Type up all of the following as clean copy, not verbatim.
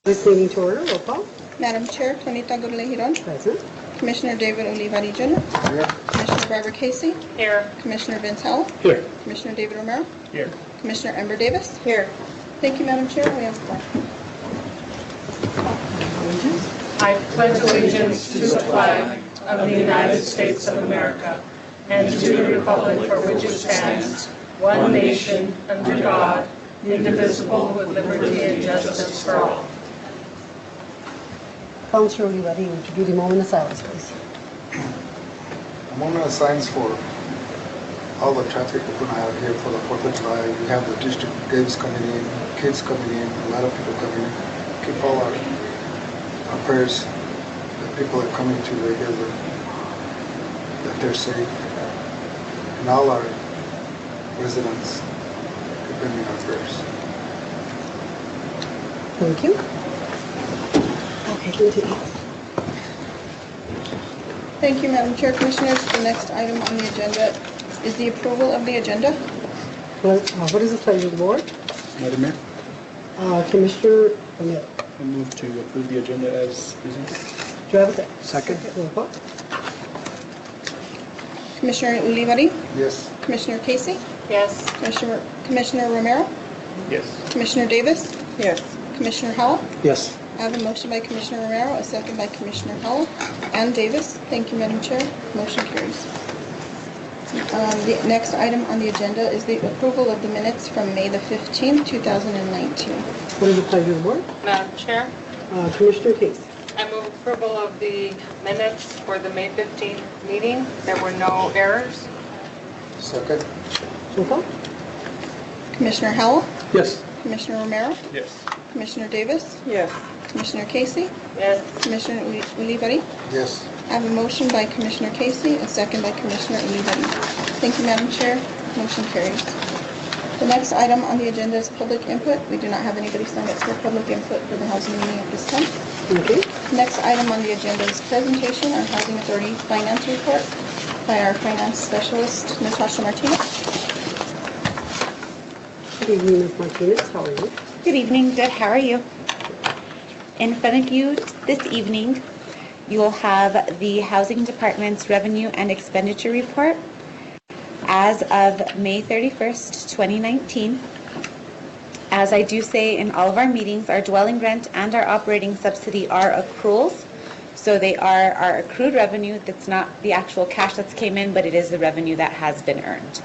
This meeting to order. Roll call. Madam Chair, Tonita Gurle-Hiron. Present. Commissioner David Olivari Jr. Here. Commissioner Barbara Casey. Here. Commissioner Vince Howell. Here. Commissioner David Romero. Here. Commissioner Ember Davis. Here. Thank you, Madam Chair. We have one. I pledge allegiance to the flag of the United States of America and to the republic for which it stands, one nation, under God, indivisible, with liberty and justice for all. Councilor Olivari, would you do the moment of silence, please? A moment of silence for all the traffic we're going to have here for the 4th of July. We have the district games coming in, kids coming in, a lot of people coming in. Keep all our prayers that people are coming to regular, that they're safe. And all our residents, keep them in our prayers. Thank you. Okay, continue. Thank you, Madam Chair. Commissioners, the next item on the agenda is the approval of the agenda. What is the pleasure of the board? Madam Mayor, Commissioner Romero. I move to approve the agenda as presented. Do you have a Second? roll call? Commissioner Olivari. Yes. Commissioner Casey. Yes. Commissioner Romero. Yes. Commissioner Davis. Yes. Commissioner Howell. Yes. I have a motion by Commissioner Romero, a second by Commissioner Howell and Davis. Thank you, Madam Chair. Motion carries. The next item on the agenda is the approval of the minutes from May the 15th, 2019. What is the pleasure of the board? Madam Chair, Commissioner Casey. I move approval of the minutes for the May 15th meeting. There were no errors. Second? Roll call? Commissioner Howell. Yes. Commissioner Romero. Yes. Commissioner Davis. Yes. Commissioner Casey. Yes. Commissioner Olivari. Yes. I have a motion by Commissioner Casey, a second by Commissioner Olivari. Thank you, Madam Chair. Motion carries. The next item on the agenda is public input. We do not have anybody signed up for public input for the housing meeting at this time. Okay. Next item on the agenda is presentation on Housing Authority Finance Report by our finance specialist, Natasha Martinez. Good evening, Ms. Martinez. How are you? Good evening, good. How are you? In front of you this evening, you will have the Housing Department's Revenue and Expenditure Report as of May 31st, 2019. As I do say in all of our meetings, our dwelling rent and our operating subsidy are accruals. So they are our accrued revenue. That's not the actual cash that's came in, but it is the revenue that has been earned.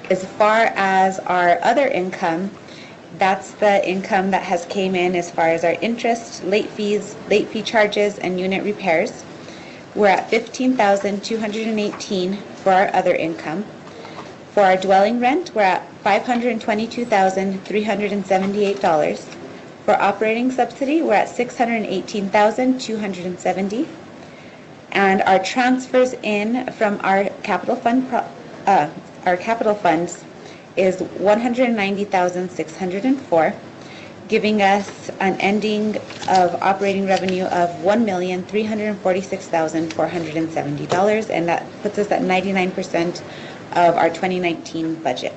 As far as our other income, that's the income that has came in as far as our interest, late fees, late fee charges, and unit repairs. We're at $15,218 for our other income. For our dwelling rent, we're at $522,378. For operating subsidy, we're at $618,270. And our transfers in from our capital funds is $190,604, giving us an ending of operating revenue of $1,346,470, and that puts us at 99% of our 2019 budget.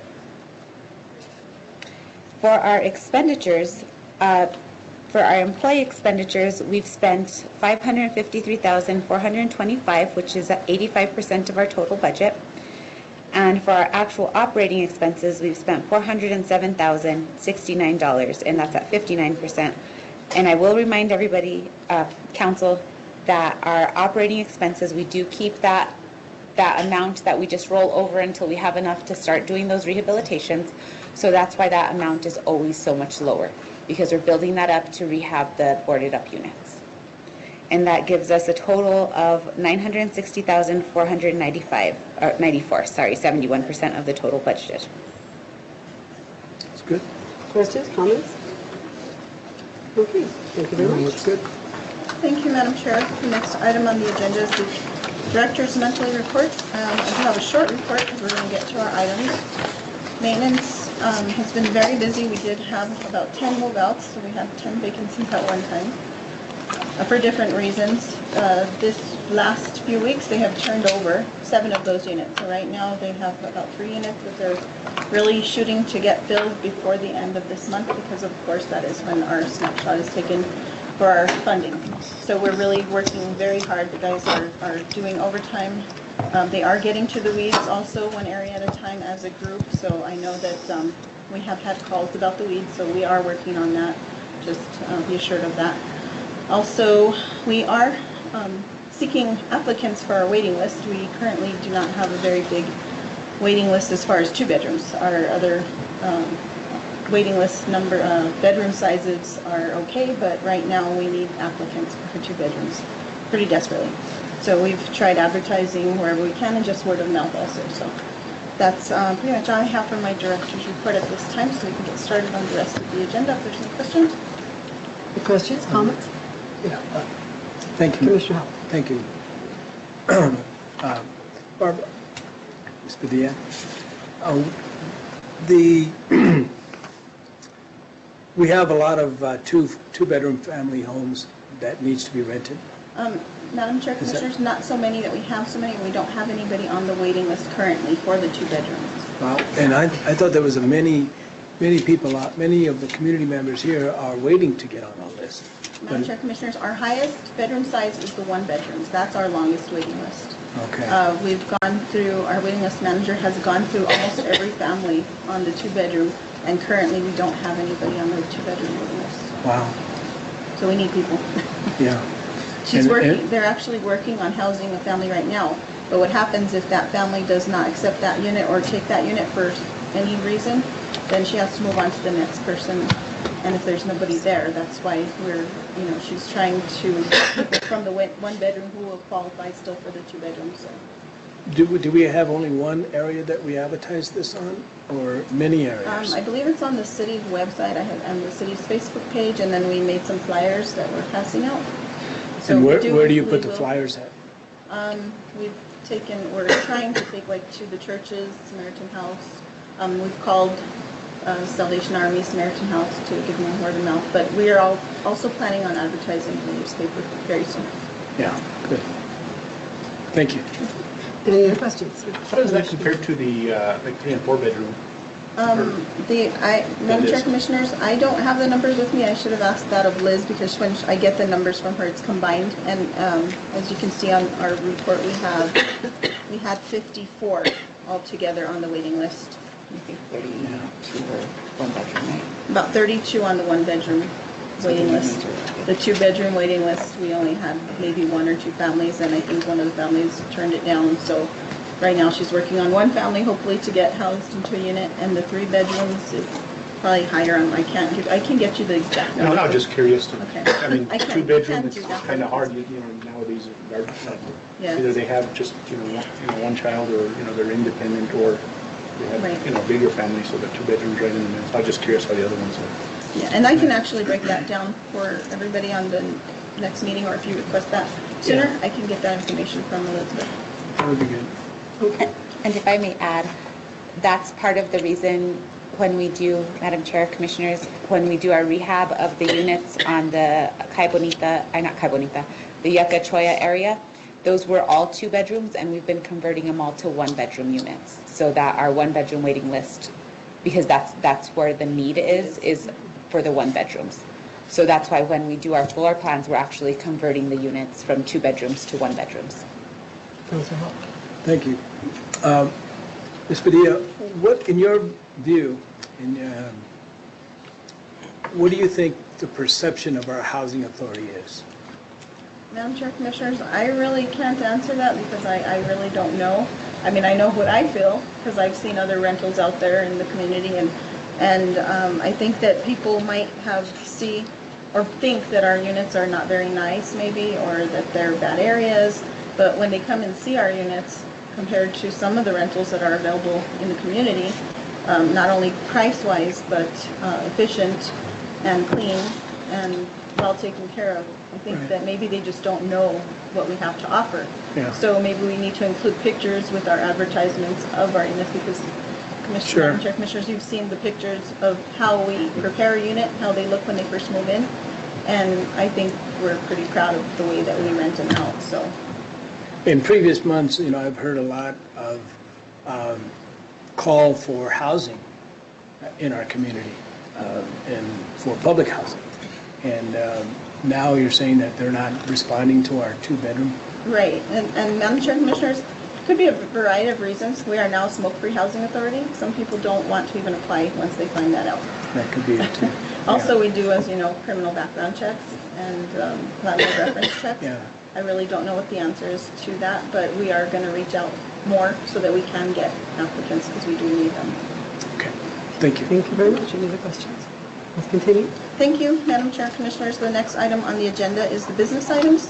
For our expenditures, for our employee expenditures, we've spent $553,425, which is at 85% of our total budget. And for our actual operating expenses, we've spent $407,069, and that's at 59%. And I will remind everybody, council, that our operating expenses, we do keep that amount that we just roll over until we have enough to start doing those rehabilitations. So that's why that amount is always so much lower, because we're building that up to rehab the boarded up units. And that gives us a total of $960,494, 71% of the total budget. That's good. Questions, comments? Okay, thank you very much. Looks good. Thank you, Madam Chair. The next item on the agenda is the Director's Monthly Report. I do have a short report because we're going to get to our items. Maintenance has been very busy. We did have about 10 move-outs, so we had 10 vacancies at one time for different reasons. this last few weeks, they have turned over 7 of those units. So right now, they have about 3 units that they're really shooting to get filled before the end of this month, because of course that is when our snapshot is taken for our funding. So we're really working very hard. The guys are doing overtime. They are getting to the weeds also, one area at a time as a group. So I know that we have had calls about the weeds, so we are working on that. Just be assured of that. Also, we are seeking applicants for our waiting list. We currently do not have a very big waiting list as far as 2 bedrooms. Our other waiting list number, bedroom sizes are okay, but right now we need applicants for 2 bedrooms pretty desperately. So we've tried advertising wherever we can and just word of mouth also. So that's pretty much all I have for my director's report at this time, so we can get started on the rest of the agenda if there's any questions. Any questions, comments? Yeah, thank you. Commissioner Howell. Thank you. Barbara, Ms. Padilla, we have a lot of two-bedroom family homes that needs to be rented. Madam Chair, Commissioners, not so many that we have so many. We don't have anybody on the waiting list currently for the 2 bedrooms. Wow. And I thought there was many people, many of the community members here are waiting to get on our list. Madam Chair, Commissioners, our highest bedroom size is the 1 bedrooms. That's our longest waiting list. Okay. We've gone through, our waiting list manager has gone through almost every family on the 2 bedroom, and currently we don't have anybody on the 2 bedroom waiting list. Wow. So we need people. Yeah. She's working, they're actually working on housing a family right now. But what happens if that family does not accept that unit or take that unit for any reason, then she has to move on to the next person. And if there's nobody there, that's why she's trying to people from the 1 bedroom who will qualify still for the 2 bedrooms. So. Do we have only one area that we advertise this on, or many areas? I believe it's on the city's website. I have on the city's Facebook page, and then we made some flyers that we're passing out. So and where do you put the flyers at? We're trying to take to the churches, Samaritan House. We've called Salvation Army, Samaritan House to give them word of mouth, but we are also planning on advertising in the newspaper very soon. Yeah, good. Thank you. Any other questions? How does that compare to the 3 and 4 bedroom? Madam Chair, Commissioners, I don't have the numbers with me. I should have asked that of Liz, because when I get the numbers from her, it's combined. And as you can see on our report, we had 54 altogether on the waiting list. I think 32 were 1 bedroom, right? About 32 on the 1 bedroom waiting list. The 2 bedroom waiting list, we only had maybe 1 or 2 families, and I think one of the families turned it down. So right now she's working on 1 family, hopefully to get housed into a unit, and the 3 bedrooms is probably higher on. I can get you the exact number. No, I'm just curious. Okay. I mean, I can't 2 bedroom, do it's that. kind of hard, nowadays. Yes. Either they have just, 1 child, or, they're independent, or they have, Right. bigger families, so the 2 bedrooms right in the middle. So I'm just curious how the other ones are. Yeah, and I can actually break that down for everybody on the next meeting, or if you request that sooner, I can get that information from Elizabeth. That would be good. Okay. And if I may add, that's part of the reason when we do, Madam Chair, Commissioners, when we do our rehab of the units on the the Yucca Choya area, those were all 2 bedrooms, and we've been converting them all to 1 bedroom units, so that our 1 bedroom waiting list, because that's where the need is for the 1 bedrooms. So that's why when we do our floor plans, we're actually converting the units from 2 bedrooms to 1 bedrooms. Councilor Hall. Thank you. Ms. Padilla, what, in your view, what do you think the perception of our housing authority is? Madam Chair, Commissioners, I really can't answer that, because I really don't know. I mean, I know what I feel, because I've seen other rentals out there in the community, and I think that people might see or think that our units are not very nice, maybe, or that they're bad areas. But when they come and see our units, compared to some of the rentals that are available in the community, not only price-wise, but efficient and clean and well taken care of, I think Right. that maybe they just don't know what we have to offer. Yeah. So maybe we need to include pictures with our advertisements of our units, because Sure. Madam Chair, Commissioners, you've seen the pictures of how we prepare a unit, how they look when they first move in. And I think we're pretty proud of the way that we rent them out, so. In previous months, I've heard a lot of call for housing in our community and for public housing. And now you're saying that they're not responding to our two-bedroom? Right, and Madam Chair, Commissioners, could be a variety of reasons. We are now a smoke-free housing authority. Some people don't want to even apply once they find that out. That could be it too. Also, we do, as you know, criminal background checks and landlord reference checks. Yeah. I really don't know what the answer is to that, but we are going to reach out more so that we can get applicants because we do need them. Okay, thank you. Thank you very much. Any other questions? Let's continue. Thank you, Madam Chair, Commissioners. The next item on the agenda is the business items.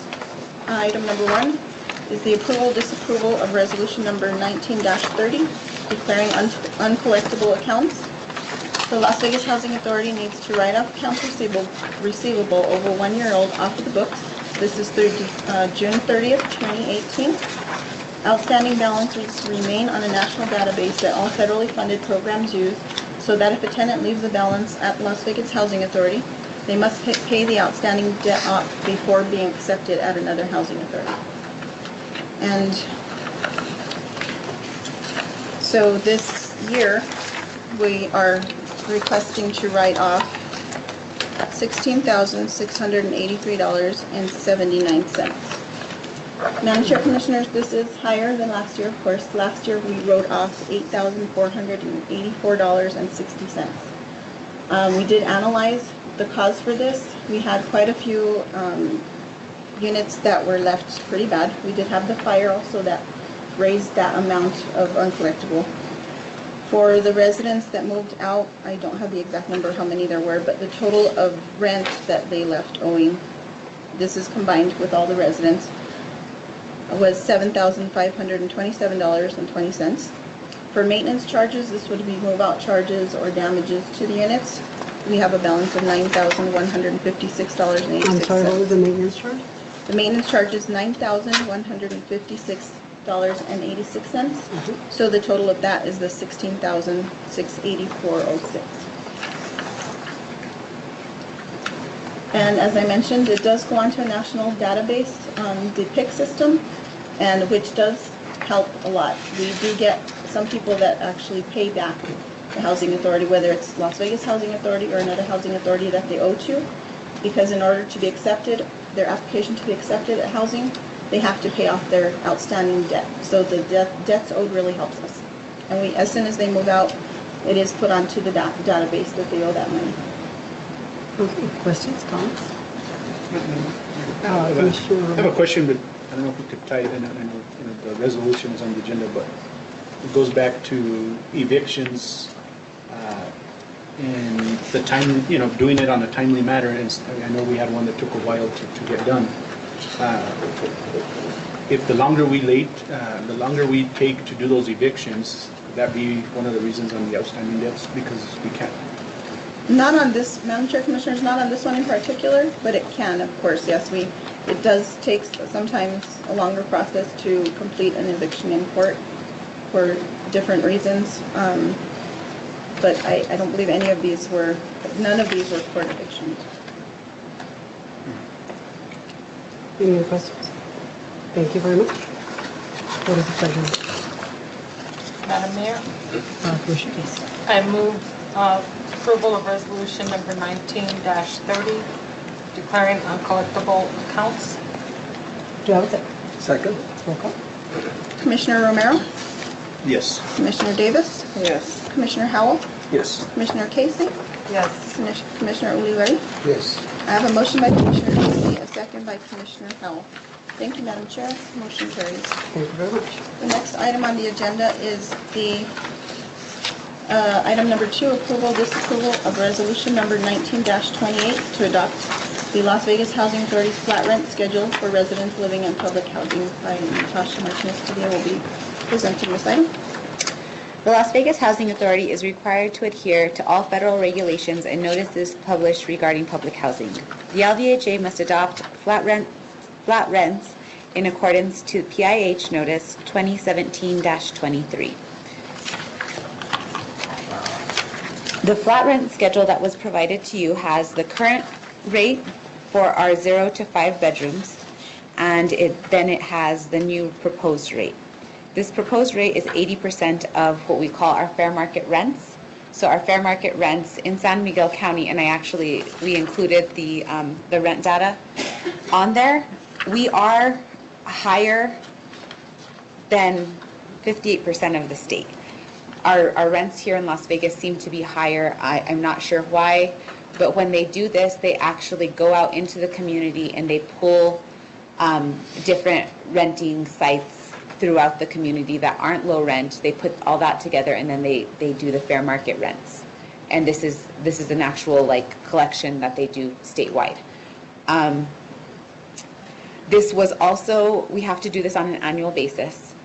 Item number 1 is the approval, disapproval of resolution number 19-30, declaring uncollectible accounts. The Las Vegas Housing Authority needs to write off accounts receivable over 1 year old off of the books. This is through June 30th, 2018. Outstanding balances remain on a national database that all federally funded programs use, so that if a tenant leaves a balance at Las Vegas Housing Authority, they must pay the outstanding debt off before being accepted at another housing authority. And so this year, we are requesting to write off $16,683.79. Madam Chair, Commissioners, this is higher than last year. Of course, last year we wrote off $8,484.60. We did analyze the cause for this. We had quite a few units that were left pretty bad. We did have the fire also that raised that amount of uncollectible. For the residents that moved out, I don't have the exact number how many there were, but the total of rent that they left owing, this is combined with all the residents, was $7,527.20. For maintenance charges, this would be move-out charges or damages to the units. We have a balance of $9,156.86. I'm sorry, what was the maintenance charge? The maintenance charge is $9,156.86. So the total of that is the $16,684.06. And as I mentioned, it does go onto a national database, the PIC system, and which does help a lot. We do get some people that actually pay back the housing authority, whether it's Las Vegas Housing Authority or another housing authority that they owe to, because in order to be accepted, their application to be accepted at housing, they have to pay off their outstanding debt. So the debts owed really helps us. And we, as soon as they move out, it is put onto the database that they owe that money. Okay, questions, comments? I have a question, but I don't know if we could tie it in. I know the resolution is on the agenda, but it goes back to evictions and the time, doing it on a timely manner. And I know we had one that took a while to get done. If the longer we take to do those evictions, could that be one of the reasons on the outstanding debts? Because we can't. Not on this, Madam Chair, Commissioners, not on this one in particular, but it can, of course, yes. It does take sometimes a longer process to complete an eviction in court for different reasons. But I don't believe none of these were court evictions. Any other questions? Thank you very much. What is the pleasure? Madam Mayor, Commissioner Case. I move approval of resolution number 19-30, declaring uncollectible accounts. Do you have a second? Second? Roll call. Commissioner Romero? Yes. Commissioner Davis? Yes. Commissioner Howell? Yes. Commissioner Casey? Yes. Commissioner Ulibarri? Yes. I have a motion by Commissioner Casey, a second by Commissioner Howell. Thank you, Madam Chair. Motion carries. Thank you very much. The next item on the agenda is the item number 2, approval, disapproval of resolution number 19-28 to adopt the Las Vegas Housing Authority's flat rent schedule for residents living in public housing. By Natasha Martinez-Padilla will be presenting this item. The Las Vegas Housing Authority is required to adhere to all federal regulations and notices published regarding public housing. The LVHA must adopt flat rents in accordance to PIH Notice 2017-23. The flat rent schedule that was provided to you has the current rate for our 0 to 5 bedrooms, and then it has the new proposed rate. This proposed rate is 80% of what we call our fair market rents. So our fair market rents in San Miguel County, and we included the rent data on there. We are higher than 58% of the state. Our rents here in Las Vegas seem to be higher. I'm not sure why, but when they do this, they actually go out into the community and they pull different renting sites throughout the community that aren't low rent. They put all that together and then they do the fair market rents. And this is an actual collection that they do statewide. This was also, we have to do this on an annual basis.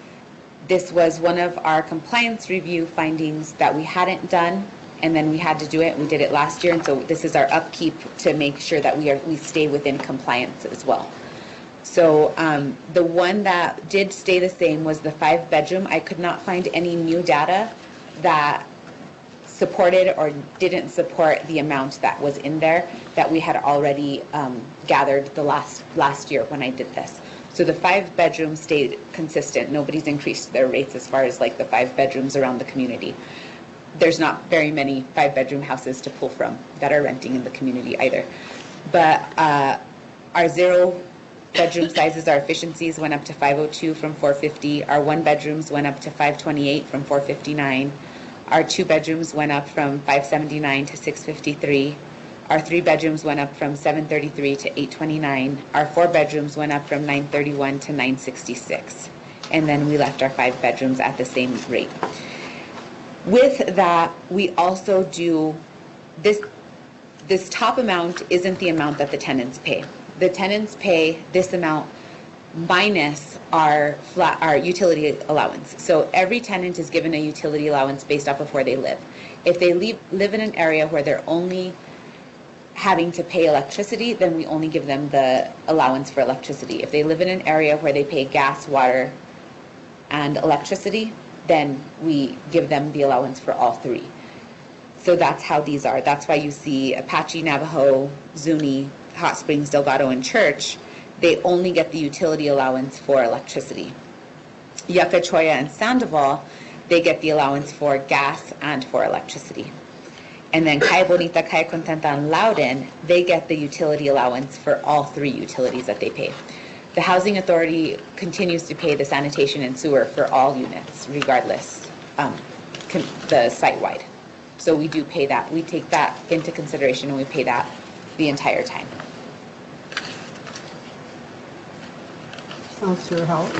This was one of our compliance review findings that we hadn't done, and then we had to do it. We did it last year, and so this is our upkeep to make sure that we stay within compliance as well. So the one that did stay the same was the 5-bedroom. I could not find any new data that supported or didn't support the amount that was in there that we had already gathered the last year when I did this. So the 5-bedroom stayed consistent. Nobody's increased their rates as far as the 5 bedrooms around the community. There's not very many 5-bedroom houses to pull from that are renting in the community either. But our 0-bedroom sizes, our efficiencies went up to 502 from 450. Our 1-bedrooms went up to 528 from 459. Our 2-bedrooms went up from 579 to 653. Our 3-bedrooms went up from 733 to 829. Our 4-bedrooms went up from 931 to 966. And then we left our 5 bedrooms at the same rate. With that, we also do this top amount isn't the amount that the tenants pay. The tenants pay this amount minus our utility allowance. So every tenant is given a utility allowance based off of where they live. If they live in an area where they're only having to pay electricity, then we only give them the allowance for electricity. If they live in an area where they pay gas, water, and electricity, then we give them the allowance for all 3. So that's how these are. That's why you see Apache, Navajo, Zuni, Hot Springs, Delgado, and Church, they only get the utility allowance for electricity. Yucca, Choya, and Sandoval, they get the allowance for gas and for electricity. And then Calle Bonita, Calle Contenta, and Loudon, they get the utility allowance for all 3 utilities that they pay. The Housing Authority continues to pay the sanitation and sewer for all units, regardless, the site-wide. So we do pay that. We take that into consideration and we pay that the entire time. Councilor Howell.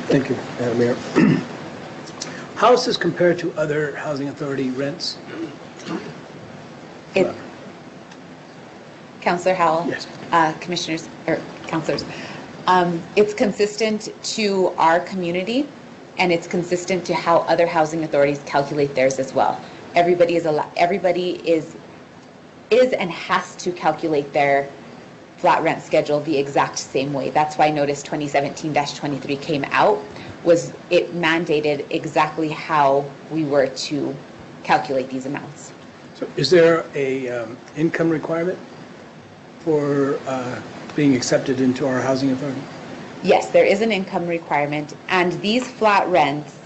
Thank you, Madam Mayor. How is this compared to other housing authority rents? Councilor Howell? Yes. Commissioners, or councilors. It's consistent to our community, and it's consistent to how other housing authorities calculate theirs as well. Everybody is and has to calculate their flat rent schedule the exact same way. That's why Notice 2017-23 came out, was it mandated exactly how we were to calculate these amounts. So is there a income requirement for being accepted into our housing authority? Yes, there is an income requirement, and these flat rents,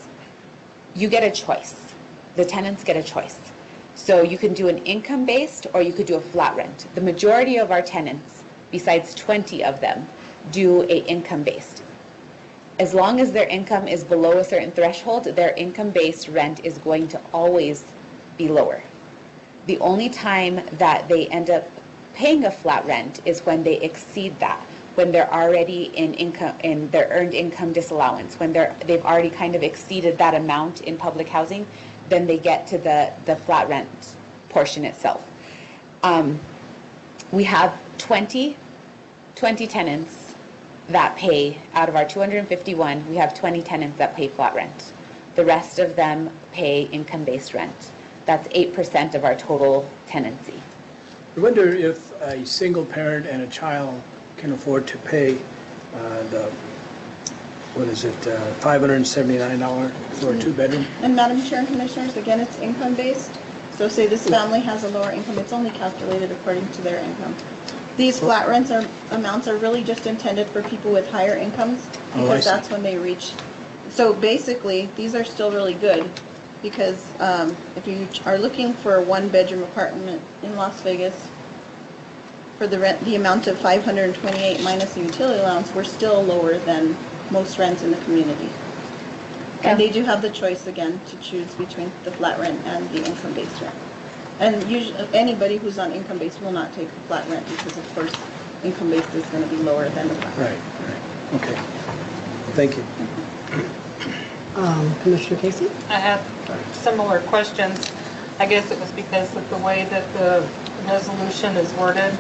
you get a choice. The tenants get a choice. So you can do an income-based or you could do a flat rent. The majority of our tenants, besides 20 of them, do a income-based. As long as their income is below a certain threshold, their income-based rent is going to always be lower. The only time that they end up paying a flat rent is when they exceed that, when they're already in their earned income disallowance, when they've already kind of exceeded that amount in public housing, then they get to the flat rent portion itself. We have 20 tenants that pay, out of our 251, we have 20 tenants that pay flat rent. The rest of them pay income-based rent. That's 8% of our total tenancy. I wonder if a single parent and a child can afford to pay $579 for a 2-bedroom? And Madam Chair and Commissioners, again, it's income-based. So say this family has a lower income, it's only calculated according to their income. These flat rents amounts are really just intended for people with higher incomes, Oh, I because see. that's when they reach. So basically, these are still really good, because if you are looking for a one-bedroom apartment in Las Vegas, for the amount of $528 minus the utility allowance, we're still lower than most rents in the community. And they do have the choice again to choose between the flat rent and the income-based rent. And usually, anybody who's on income-based will not take the flat rent, because of course, income-based is going to be lower than the flat rent. Right. Okay. Thank you. Commissioner Casey? I have similar questions. I guess it was because of the way that the resolution is worded.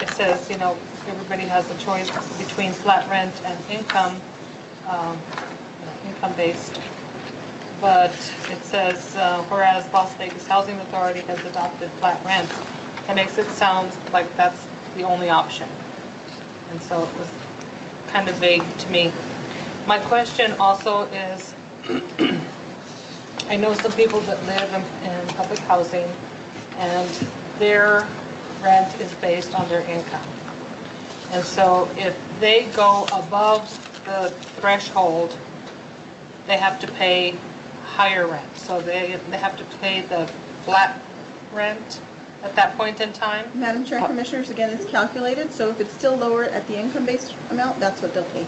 It says, everybody has a choice between flat rent and income-based. But it says, whereas Las Vegas Housing Authority has adopted flat rent. That makes it sound like that's the only option. And so it was kind of vague to me. My question also is, I know some people that live in public housing, and their rent is based on their income. And so if they go above the threshold, they have to pay higher rent. So they have to pay the flat rent at that point in time. Madam Chair, Commissioners, again, it's calculated, so if it's still lower at the income-based amount, that's what they'll pay.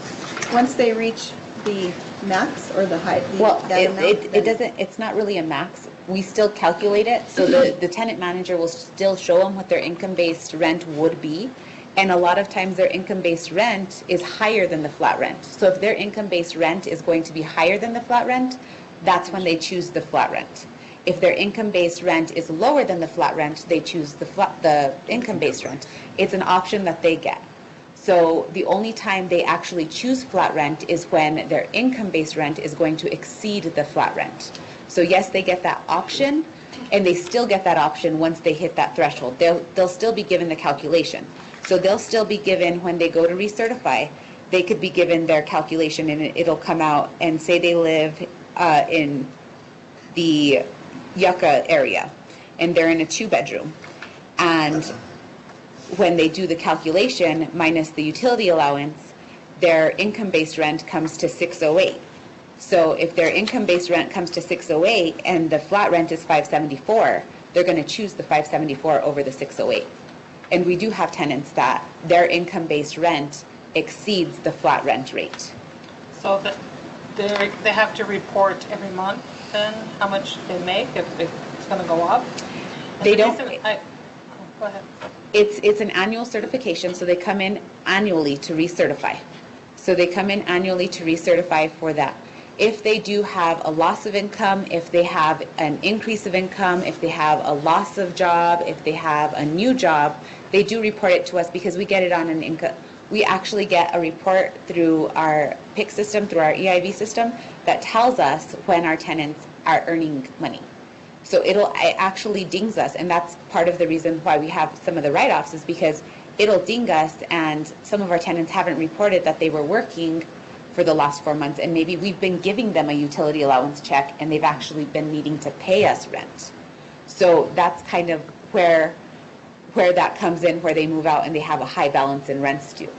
Once they reach the max or the high, Well, that amount, it then- doesn't, it's not really a max. We still calculate it, so the tenant manager will still show them what their income-based rent would be. And a lot of times their income-based rent is higher than the flat rent. So if their income-based rent is going to be higher than the flat rent, that's when they choose the flat rent. If their income-based rent is lower than the flat rent, they choose the income-based rent. It's an option that they get. So the only time they actually choose flat rent is when their income-based rent is going to exceed the flat rent. So yes, they get that option, and they still get that option once they hit that threshold. They'll still be given the calculation. So they'll still be given, when they go to recertify, they could be given their calculation, and it'll come out and say they live in the Yucca area, and they're in a 2-bedroom. And when they do the calculation minus the utility allowance, their income-based rent comes to $608. So if their income-based rent comes to $608 and the flat rent is $574, they're going to choose the $574 over the $608. And we do have tenants that their income-based rent exceeds the flat rent rate. So that they have to report every month then how much they make, if it's going to go up? And They the don't- reason go ahead. It's an annual certification, so they come in annually to recertify. So they come in annually to recertify for that. If they do have a loss of income, if they have an increase of income, if they have a loss of job, if they have a new job, they do report it to us, because we get it on an income. We actually get a report through our PIC system, through our EIV system, that tells us when our tenants are earning money. So it actually dings us, and that's part of the reason why we have some of the write-offs, is because it'll ding us, and some of our tenants haven't reported that they were working for the last 4 months, and maybe we've been giving them a utility allowance check and they've actually been needing to pay us rent. So that's kind of where that comes in, where they move out and they have a high balance in rents due,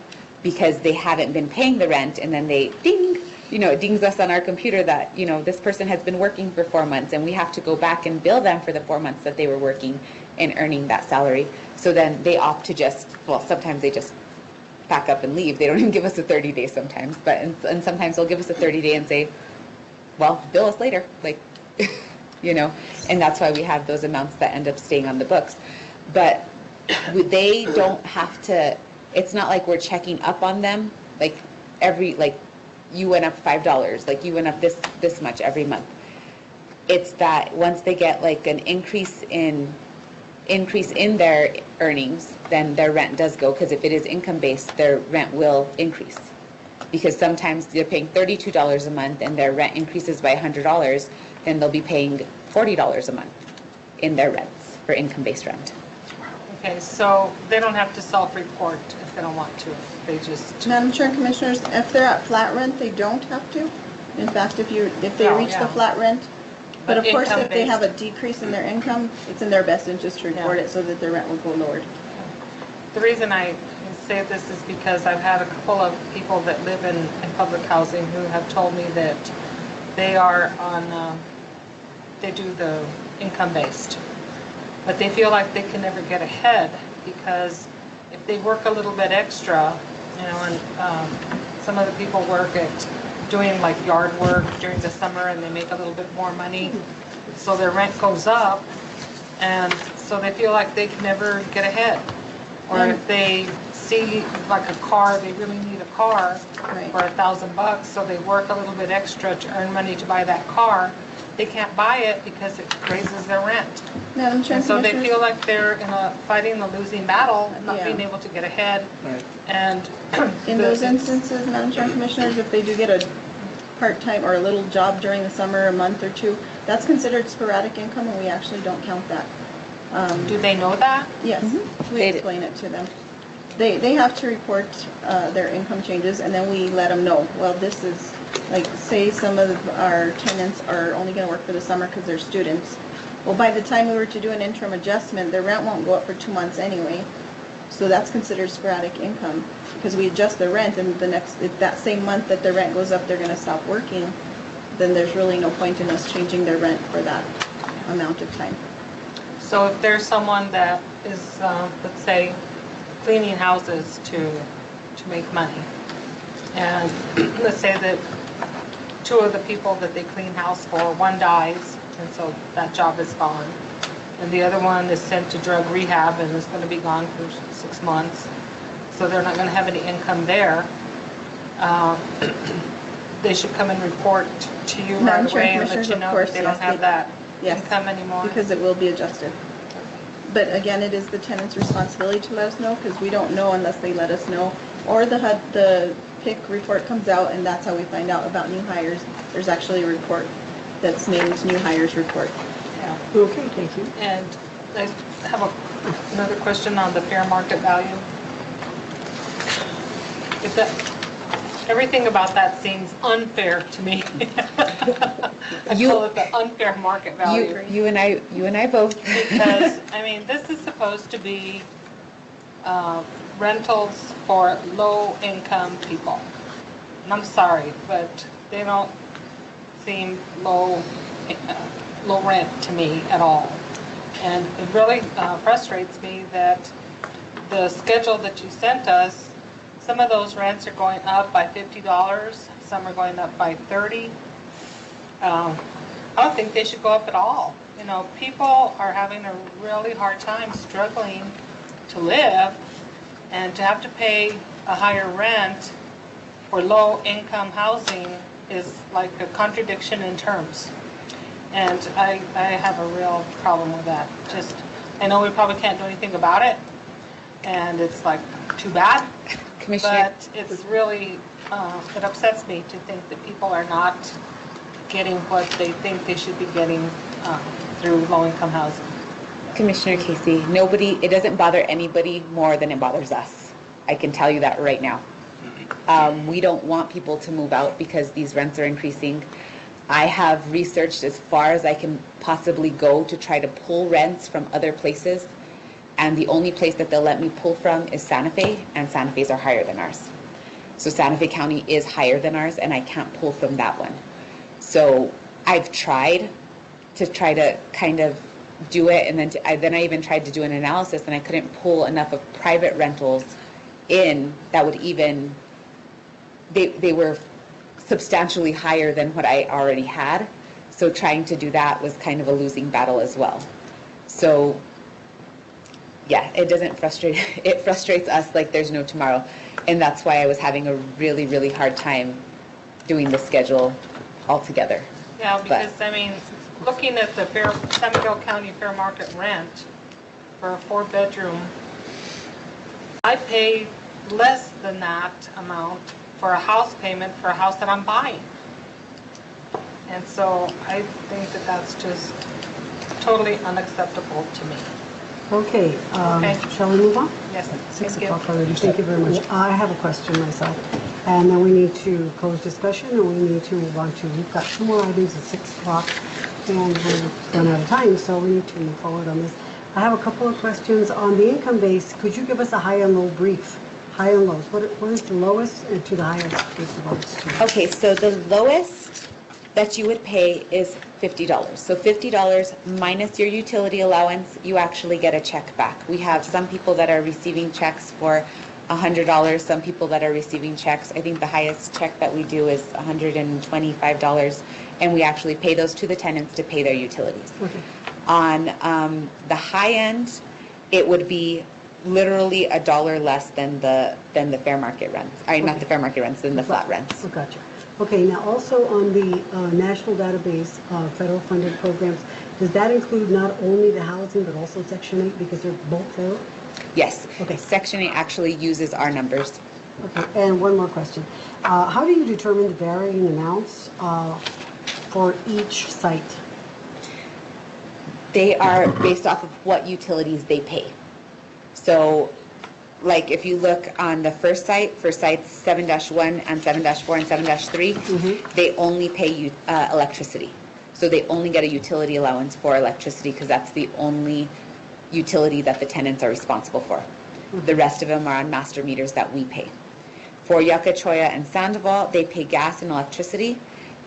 because they haven't been paying the rent, and then they ding, it dings us on our computer that, this person has been working for 4 months, and we have to go back and bill them for the 4 months that they were working and earning that salary. So then they opt to sometimes they just pack up and leave. They don't even give us a 30-day sometimes, and sometimes they'll give us a 30-day and say, well, bill us later, and that's why we have those amounts that end up staying on the books. But they don't have to, it's not like we're checking up on them, you went up $5, you went up this much every month. It's that once they get an increase in their earnings, then their rent does go, because if it is income-based, their rent will increase. Because sometimes they're paying $32 a month and their rent increases by $100, then they'll be paying $40 a month in their rents for income-based rent. Okay, so they don't have to self-report if they don't want to. They just... Madam Chair, Commissioners, if they're at flat rent, they don't have to. In fact, if they Oh, reach yeah. the flat rent, But of course, if they income-based. have a decrease in their income, it's in their best interest to report Yeah. it so that their rent will go lower. The reason I say this is because I've had a couple of people that live in public housing who have told me that they are on, they do the income-based, but they feel like they can never get ahead because if they work a little bit extra, you know, and some of the people work at doing like yard work during the summer and they make a little bit more money, so their rent goes up, and so they feel like they can never get ahead. Or if they see like a car, they really need a car Right. for $1,000, so they work a little bit extra to earn money to buy that car, they can't buy it because it raises their rent. Madam Chair, And so they Commissioners? feel like they're in fighting the losing battle and not Yeah. being able to get ahead. Right. And In those instances, Madam Chair and Commissioners, if they do get a part-time or a little job during the summer, a month or two, that's considered sporadic income and we actually don't count that. do they know that? Yes, we They do. explain it to them. They have to report their income changes and then we let them know, well, this is, like, say some of our tenants are only gonna work for the summer because they're students. Well, by the time we were to do an interim adjustment, their rent won't go up for 2 months anyway. So that's considered sporadic income because we adjust the rent and if that same month that their rent goes up, they're gonna stop working, then there's really no point in us changing their rent for that amount of time. So if there's someone that is, let's say, cleaning houses to make money, and let's say that 2 of the people that they clean house for, one dies, and so that job is gone, and the other one is sent to drug rehab and is going to be gone for 6 months, so they're not going to have any income there, they should come and report to you Madam right Chair, away and let Commissioners, you of know course, that they don't yes, have they- that Yes, income anymore. because it will be adjusted. But again, it is the tenant's responsibility to let us know, because we don't know unless they let us know. Or the PIC report comes out, and that's how we find out about new hires. There's actually a report that's named New Hires Report. Yeah. Okay, thank you. And I have another question on the fair market value. If that, everything about that seems unfair to me. I call it the unfair market value. You and I both. Because, I mean, this is supposed to be rentals for low-income people. And I'm sorry, but they don't seem low rent to me at all. And it really frustrates me that the schedule that you sent us, some of those rents are going up by $50, some are going up by $30. I don't think they should go up at all. You know, people are having a really hard time struggling to live, and to have to pay a higher rent for low-income housing is like a contradiction in terms. And I have a real problem with that. Just, I know we probably can't do anything about it, and it's like too bad, Commissioner, but it's really, it upsets me to think that people are not getting what they think they should be getting through low-income housing. Commissioner Casey, it doesn't bother anybody more than it bothers us. I can tell you that right now. We don't want people to move out because these rents are increasing. I have researched as far as I can possibly go to try to pull rents from other places, and the only place that they'll let me pull from is Santa Fe, and Santa Fe's are higher than ours. So Santa Fe County is higher than ours, and I can't pull from that one. So I've tried to kind of do it, and then I even tried to do an analysis, and I couldn't pull enough of private rentals in that would even, they were substantially higher than what I already had. So trying to do that was kind of a losing battle as well. So yeah, it frustrates us like there's no tomorrow. And that's why I was having a really, really hard time doing the schedule altogether. Yeah, because, I mean, looking at the San Miguel County fair market rent for a 4-bedroom, I pay less than that amount for a house payment for a house that I'm buying. And so I think that that's just totally unacceptable to me. Okay, Okay. shall we move on? Yes, 6 thank you. o'clock already, thank you very much. I have a question myself, and then we need to close discussion, and we need to move on to, we've got 2 more items at 6 o'clock And we're run out of time, so we need to move forward on this. I have a couple of questions on the income base. Could you give us a high and low brief? High and lows. What is the lowest and to the highest with regards to? Okay, so the lowest that you would pay is $50. So $50 minus your utility allowance, you actually get a check back. We have some people that are receiving checks for $100, some people that are receiving checks. I think the highest check that we do is $125, and we actually pay those to the tenants to pay their utilities. Okay. On the high end, it would be literally $1 less than the fair market rents. Not the fair market rents, than the flat rents. Oh, gotcha. Okay, now also on the national database of federal funded programs, does that include not only the housing but also Section 8 because they're both federal? Yes. Okay. Section 8 actually uses our numbers. Okay, and one more question. How do you determine the varying amounts for each site? They are based off of what utilities they pay. So, like if you look on the first site, for sites 7-1 and 7-4 and 7-3, they only pay electricity. So they only get a utility allowance for electricity because that's the only utility that the tenants are responsible for. The rest of them are on master meters that we pay. For Yucca, Choya, and Sandoval, they pay gas and electricity,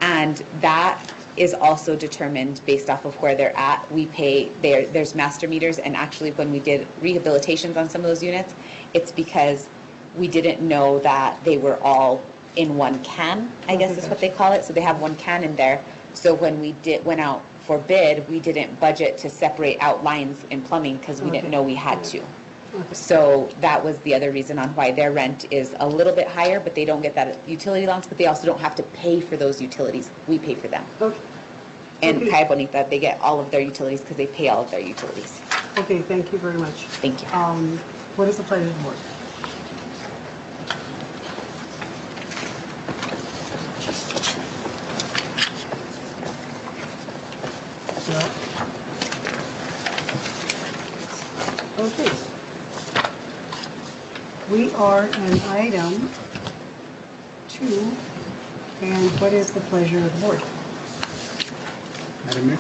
and that is also determined based off of where they're at. We pay, there's master meters, and actually when we did rehabilitations on some of those units, it's because we didn't know that they were all in one can, I guess is what they call it. So they have one can in there. So when we went out for bid, we didn't budget to separate out lines in plumbing because we didn't know we had to. So that was the other reason on why their rent is a little bit higher, but they don't get that utility allowance, but they also don't have to pay for those utilities. We pay for them. Okay. And Okay. Cayo Bonita, they get all of their utilities because they pay all of their utilities. Okay, thank you very much. Thank you. What is the pleasure of the board? Okay. We are on item 2, and what is the pleasure of the board? Madam Mayor,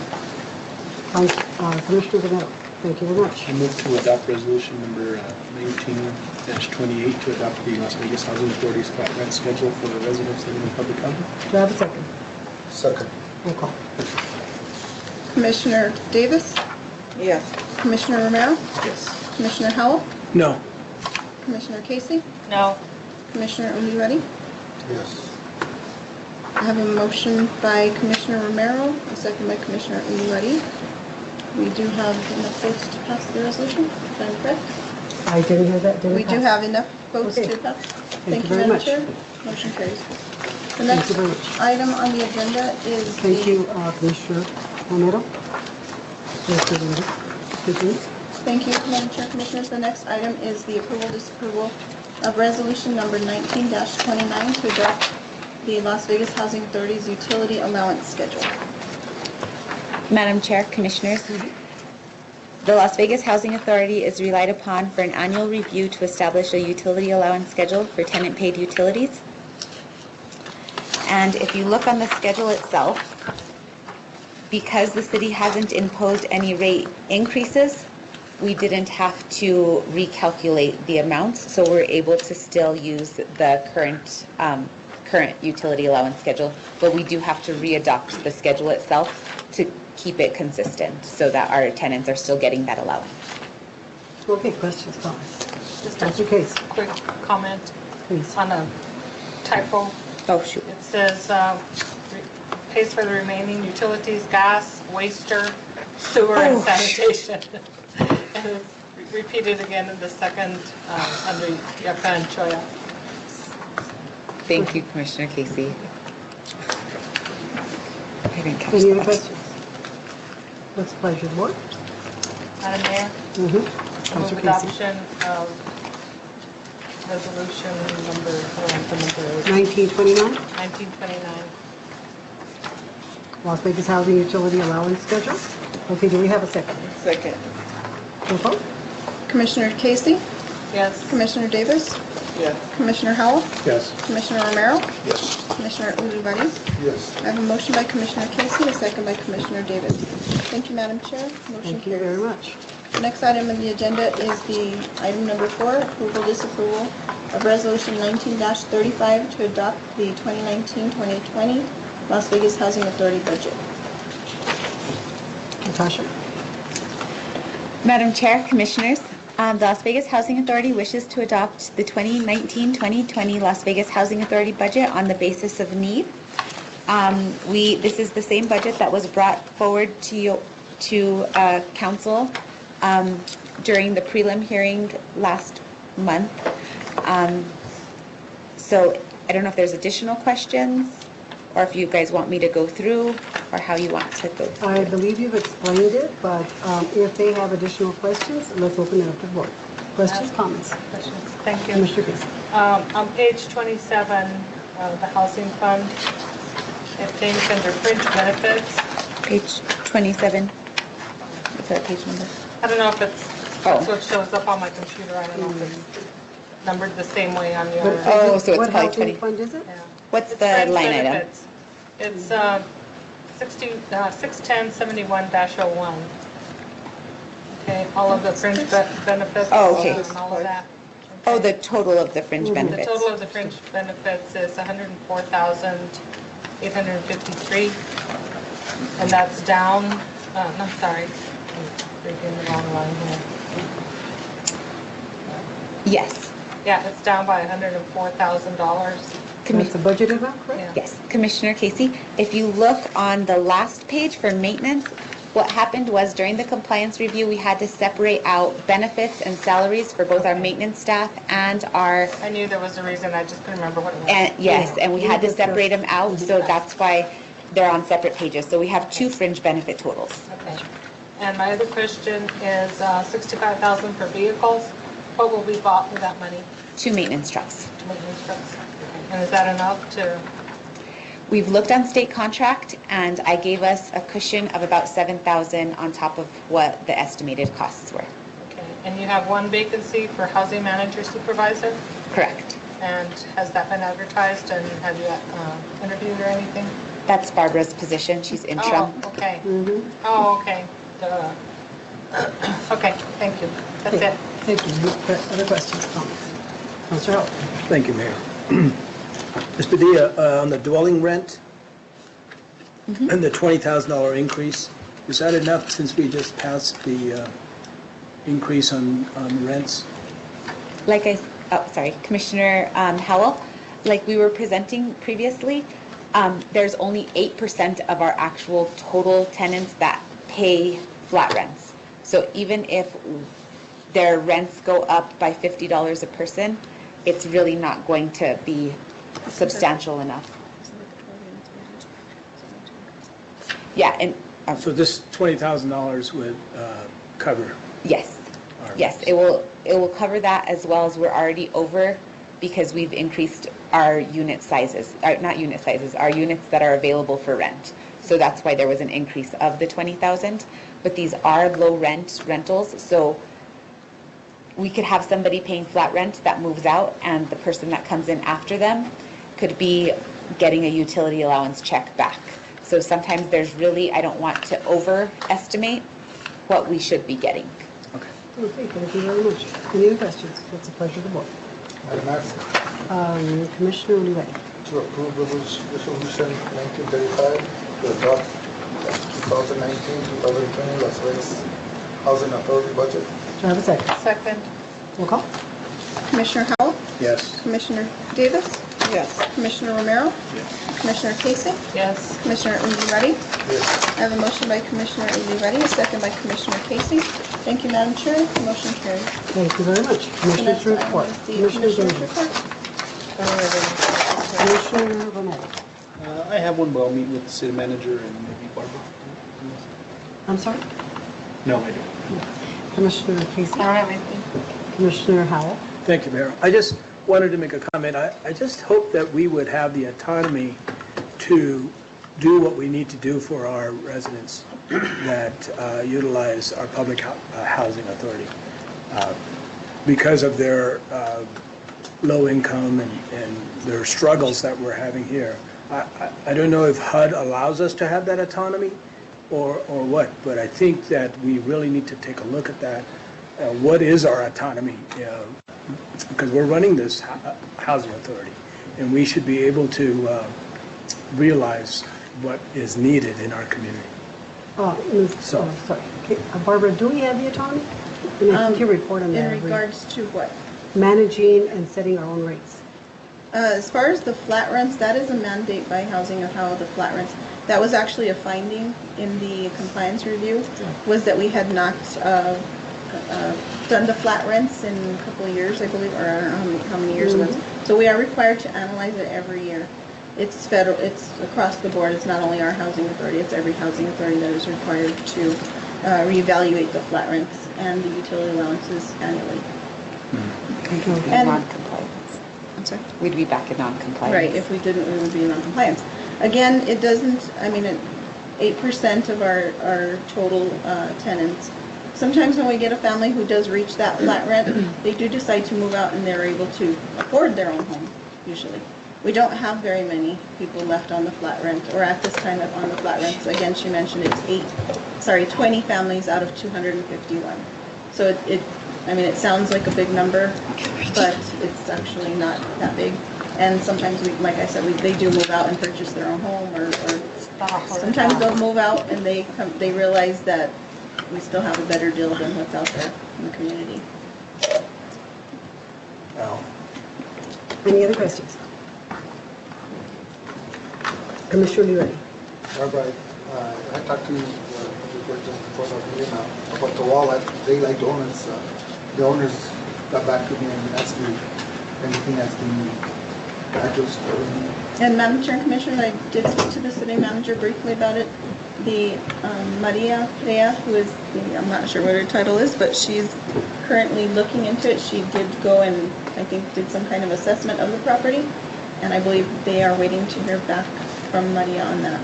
Commissioner Romero, thank you very much. I move to adopt resolution number 19-28 to adopt the Las Vegas Housing Authority's flat rent schedule for the residents living in public housing. Do I have a second? Second. Roll call. Commissioner Davis? Yes. Commissioner Romero? Yes. Commissioner Howell? No. Commissioner Casey? No. Commissioner Uliarri? Yes. I have a motion by Commissioner Romero, a second by Commissioner Uliarri. We do have enough votes to pass the resolution, if I'm correct? I didn't hear that. Did it We do pass? have enough votes Okay. to pass. Thank you very Madam much. Chair. Motion carries. The Thank next you very much. item on the agenda is Thank the... you, Commissioner Romero. Thank you, Linda. Thank you. Thank you, Madam Chair, Commissioners. The next item is the approval, disapproval of resolution number 19-29 to adopt the Las Vegas Housing Authority's utility allowance schedule. Madam Chair, Commissioners, the Las Vegas Housing Authority is relied upon for an annual review to establish a utility allowance schedule for tenant-paid utilities. And if you look on the schedule itself, because the city hasn't imposed any rate increases, we didn't have to recalculate the amounts, so we're able to still use the current utility allowance schedule, but we do have to readopt the schedule itself to keep it consistent so that our tenants are still getting that allowance. Okay, questions, comments? Just That's your case, quick comment please. on a typo. Oh, shoot. It says, pays for the remaining utilities, gas, waster, sewer, and Oh. sanitation. And it's repeated again in the second, under Yucca and Choya. Thank you, Commissioner Casey. I didn't catch Any other that. questions? What's the pleasure of the board? Madam Mayor, Mm-hmm. move Councilor Casey. adoption of resolution number, the number is 1929, 1929. Las Vegas Housing Utility Allowance Schedule. Okay, do we have a second? Second. Roll call. Commissioner Casey? Yes. Commissioner Davis? Yes. Commissioner Howell? Yes. Commissioner Romero? Yes. Commissioner Uluwati? Yes. I have a motion by Commissioner Casey, a second by Commissioner Davis. Thank you, Madam Chair. Motion Thank you very carries. much. The next item on the agenda is the item number 4, approval disapproval of resolution 19-35 to adopt the 2019-2020 Las Vegas Housing Authority budget. Natasha? Madam Chair, Commissioners, the Las Vegas Housing Authority wishes to adopt the 2019-2020 Las Vegas Housing Authority budget on the basis of need. This is the same budget that was brought forward to council during the prelim hearing last month. So I don't know if there's additional questions or if you guys want me to go through or how you want to go through. I believe you've explained it, but if they have additional questions, let's open it up to the board. Questions, comments? Questions? Thank you. Commissioner Casey? On page 27 of the housing fund, it came under fringe benefits. Page 27. What's that page number? I don't know if it's, Oh. that's what shows up on my computer. I don't know if it's numbered the same way on your. What- Oh, so it's What probably housing 20. fund is it? Yeah. What's It's the fringe line item? benefits. It's 61071-01. Okay, all of the fringe benefits. Oh, okay. And all of that. Oh, Okay. the total of the fringe Mhm. The benefits. total of the fringe benefits is 104,853, and that's down, no, sorry, I'm reading the wrong line here. Yes. Yeah, it's down by $104,000. That's a budgeted amount, correct? Yeah. Yes, Commissioner Casey, if you look on the last page for maintenance, what happened was during the compliance review, we had to separate out benefits and salaries for both our maintenance staff and our, I knew there was a reason, I just couldn't remember what it was. and yes, and we had to Yeah. separate them out, so that's why they're on separate pages. So we have two fringe benefit totals. Okay. And my other question is 65,000 for vehicles. What will be bought with that money? Two maintenance trucks. Maintenance trucks. And is that enough to? We've looked on state contract, and I gave us a cushion of about 7,000 on top of what the estimated costs were. Okay, and you have one vacancy for housing manager supervisor, Correct. and has that been advertised, and have you interviewed or anything? That's Barbara's position. She's interim. Oh, okay. Mhm. Oh, okay. Duh. Okay, thank you. That's Okay, it. Thank you. Other questions, comments? Councilor Howell? Thank you, Mayor. Ms. Padilla, on the dwelling rent and the $20,000 increase, is that enough since we just passed the increase on rents? Commissioner Howell, like we were presenting previously, there's only 8% of our actual total tenants that pay flat rents. So even if their rents go up by $50 a person, it's really not going to be substantial enough. Yeah, and, So this $20,000 would cover yes, our... yes, it will cover that as well as we're already over because we've increased our unit sizes, not unit sizes, our units that are available for rent. So that's why there was an increase of the 20,000. But these are low rentals, so we could have somebody paying flat rent that moves out and the person that comes in after them could be getting a utility allowance check back. So sometimes there's really, I don't want to overestimate what we should be getting. Okay. Okay, thank you very much. Any other questions? What's the pleasure of the board? Madam Mayor, Commissioner Uluwati? to approve resolution 1935 to adopt 2019-2020 Las Vegas Housing Authority budget. Do I have a second? Second. Roll call? Commissioner Howell? Yes. Commissioner Davis? Yes. Commissioner Romero? Yes. Commissioner Casey? Yes. Commissioner Uluwati? Yes. I have a motion by Commissioner Uluwati, a second by Commissioner Casey. Thank you, Madam Chair. The motion carries. Thank you very much. The Commissioners next item report. is the Commissioner Commissioner's Davis. report. Commissioner Romero? I have one, but I'll meet with the city manager and maybe Barbara. I'm sorry? No, I don't. Commissioner Casey? I don't have anything. Commissioner Howell? Thank you, Mayor. I just wanted to make a comment. I just hope that we would have the autonomy to do what we need to do for our residents that utilize our public housing authority. Because of their low income and their struggles that we're having here. I don't know if HUD allows us to have that autonomy or what, but I think that we really need to take a look at that. What is our autonomy? Because we're running this housing authority, and we should be able to realize what is needed in our community. Sorry. Okay, Barbara, do we have the autonomy? And I think you report on that. In regards to what? Managing and setting our own rates. As far as the flat rents, that is a mandate by housing of how the flat rents, that was actually a finding in the compliance review, was that we had not done the flat rents in a couple of years, I believe, or I don't know how many years it was. So we are required to analyze it every year. It's federal, it's across the board. It's not only our housing authority, it's every housing authority that is required to reevaluate the flat rents and the utility allowances annually. And- Non-compliance. I'm sorry? We'd be back in non-compliance. Right, if we didn't, we would be in non-compliance. Again, it doesn't, I mean, 8% of our total tenants. Sometimes when we get a family who does reach that flat rent, they do decide to move out and they're able to afford their own home, usually. We don't have very many people left on the flat rent, or at this time on the flat rent. So again, she mentioned it's 20 families out of 251. So I mean, it sounds like a big number, but it's actually not that big. And sometimes, like I said, they do move out and purchase their own home, or sometimes they'll move out and they realize that we still have a better deal than what's out there in the community. Any other questions? Commissioner Lee. Barbara, I talked to the person before the meeting about the wall. They like the owners. The owners got back to me and asked me anything that's been addressed. And Madam Chair and Commissioner, I did speak to the city manager briefly about it. The Maria Rea, who is, I'm not sure what her title is, but she's currently looking into it. She did go and I think did some kind of assessment of the property, and I believe they are waiting to hear back from Maria on that.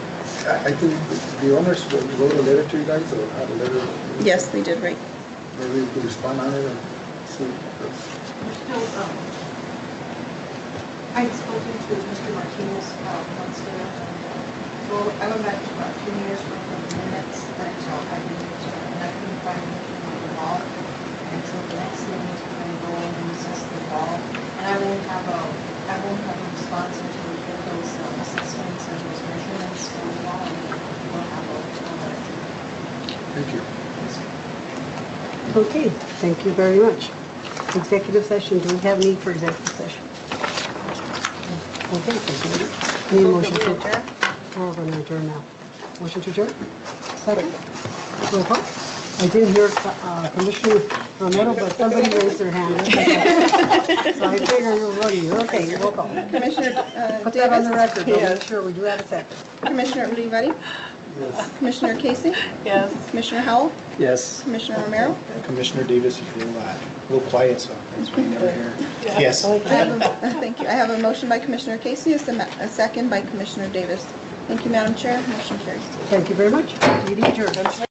I think the owners wrote a letter to you guys, or had a letter. Yes, they did, right. Maybe we could respond on it and see. I'd spoken to Mr. Martinez once there. Well, I went back to about 2 years worth of minutes that I didn't, and I couldn't find anything on the wall. And so the next thing is we're going to go in and assess the wall. And I won't have a response until we get those assessments and those measurements on the wall. And we'll have a letter. Thank you. Okay, thank you very much. Executive session, do we have need for executive session? Okay, thank you. Need a motion to adjourn? We're going to adjourn now. Motion to adjourn? Second? Roll call? I didn't hear Commissioner Romero, but somebody raised their hand. So I figure you're running. Okay, roll call. Commissioner Put that on the Davis, record, we'll make sure we do have a second. Commissioner Ulivari, Yes. Commissioner Casey, Yes. Commissioner Howell, Yes. Commissioner Romero. Commissioner Davis, if you're a little quiet, so that's why you never hear. Yes. Thank you. I have a motion by Commissioner Casey, a second by Commissioner Davis. Thank you, Madam Chair. Motion carries. Thank you very much. Meeting adjourned.